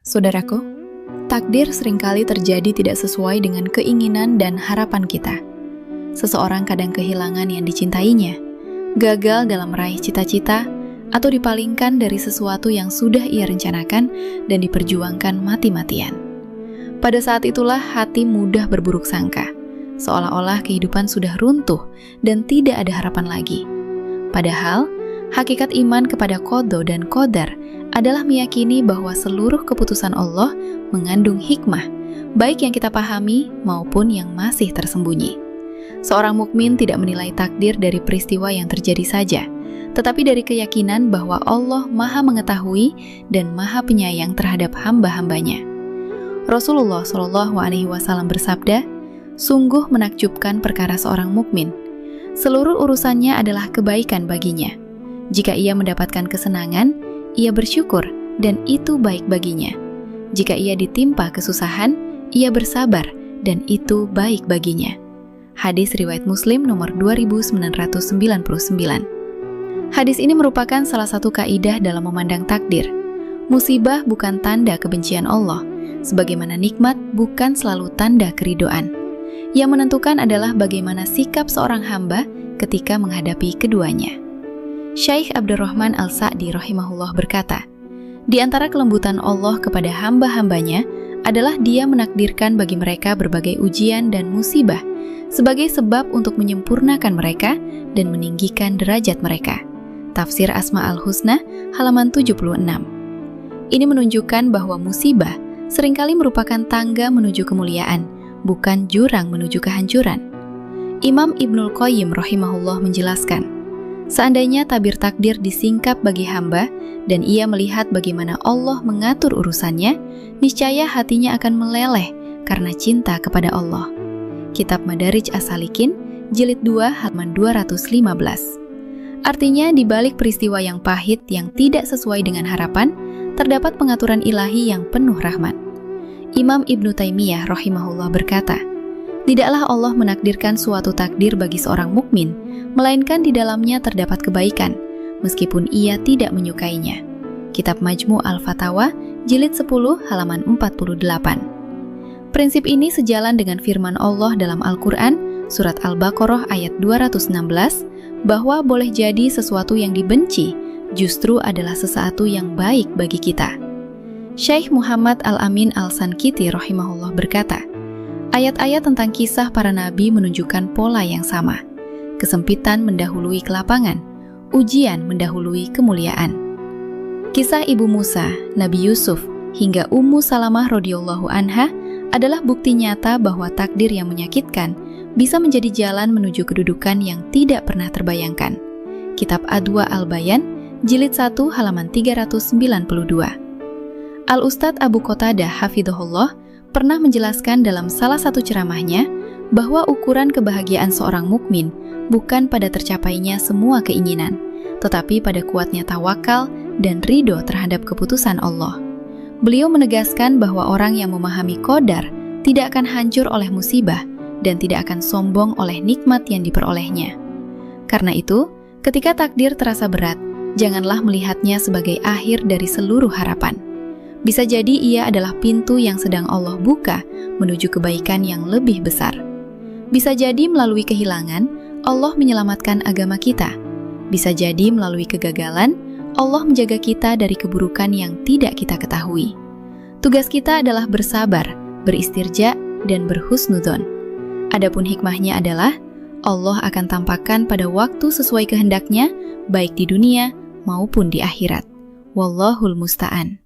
Saudaraku, takdir seringkali terjadi tidak sesuai dengan keinginan dan harapan kita. Seseorang kadang kehilangan yang dicintainya, gagal dalam meraih cita-cita, atau dipalingkan dari sesuatu yang sudah ia rencanakan dan diperjuangkan mati-matian. Pada saat itulah hati mudah berburuk sangka, seolah-olah kehidupan sudah runtuh dan tidak ada harapan lagi. Padahal, hakikat iman kepada qada dan qadar adalah meyakini bahwa seluruh keputusan Allah mengandung hikmah, baik yang kita pahami maupun yang masih tersembunyi. Seorang mukmin tidak menilai takdir dari peristiwa yang terjadi saja, tetapi dari keyakinan bahwa Allah Maha Mengetahui dan Maha Penyayang terhadap hamba-hambanya. Rasulullah SAW bersabda, "Sungguh menakjubkan perkara seorang mukmin. Seluruh urusannya adalah kebaikan baginya. Jika ia mendapatkan kesenangan, ia bersyukur dan itu baik baginya. Jika ia ditimpa kesusahan, ia bersabar dan itu baik baginya." Hadis riwayat Muslim nomor 2999. Hadis ini merupakan salah satu kaidah dalam memandang takdir. Musibah bukan tanda kebencian Allah, sebagaimana nikmat bukan selalu tanda keridhaan. Yang menentukan adalah bagaimana sikap seorang hamba ketika menghadapi keduanya. Syekh Abdurrahman Al-Sa'di rahimahullah berkata, "Di antara kelembutan Allah kepada hamba-hambanya adalah Dia menakdirkan bagi mereka berbagai ujian dan musibah sebagai sebab untuk menyempurnakan mereka dan meninggikan derajat mereka." Tafsir Asma'ul Husna halaman 76. Ini menunjukkan bahwa musibah seringkali merupakan tangga menuju kemuliaan, bukan jurang menuju kehancuran. Imam Ibnul Qayyim rahimahullah menjelaskan, seandainya tabir takdir disingkap bagi hamba dan ia melihat bagaimana Allah mengatur urusannya, niscaya hatinya akan meleleh karena cinta kepada Allah. Kitab Madarij As-Salikin, jilid 2 halaman 215. Artinya, di balik peristiwa yang pahit yang tidak sesuai dengan harapan, terdapat pengaturan ilahi yang penuh rahmat. Imam Ibnu Taimiyah rahimahullah berkata, "Tidaklah Allah menakdirkan suatu takdir bagi seorang mukmin, melainkan di dalamnya terdapat kebaikan, meskipun ia tidak menyukainya." Kitab Majmu' Al-Fatawa, jilid 10 halaman 48. Prinsip ini sejalan dengan firman Allah dalam Al-Quran, surat Al-Baqarah ayat 216, bahwa boleh jadi sesuatu yang dibenci justru adalah sesuatu yang baik bagi kita. Syekh Muhammad Al-Amin Al-Sankiti rahimahullah berkata, ayat-ayat tentang kisah para nabi menunjukkan pola yang sama. Kesempitan mendahului kelapangan, ujian mendahului kemuliaan. Kisah Ibu Musa, Nabi Yusuf, hingga Ummu Salamah radhiyallahu anha adalah bukti nyata bahwa takdir yang menyakitkan bisa menjadi jalan menuju kedudukan yang tidak pernah terbayangkan. Kitab Adwa Al-Bayan, jilid 1 halaman 392. Al-Ustadz Abu Qatadah hafidhahullah pernah menjelaskan dalam salah satu ceramahnya bahwa ukuran kebahagiaan seorang mukmin bukan pada tercapainya semua keinginan, tetapi pada kuatnya tawakal dan ridho terhadap keputusan Allah. Beliau menegaskan bahwa orang yang memahami qadar tidak akan hancur oleh musibah dan tidak akan sombong oleh nikmat yang diperolehnya. Karena itu, ketika takdir terasa berat, janganlah melihatnya sebagai akhir dari seluruh harapan. Bisa jadi ia adalah pintu yang sedang Allah buka menuju kebaikan yang lebih besar. Bisa jadi melalui kehilangan, Allah menyelamatkan agama kita. Bisa jadi melalui kegagalan, Allah menjaga kita dari keburukan yang tidak kita ketahui. Tugas kita adalah bersabar, beristirja, dan berhusnudzon. Adapun hikmahnya adalah Allah akan tampakkan pada waktu sesuai kehendaknya, baik di dunia maupun di akhirat. Wallahul musta'an.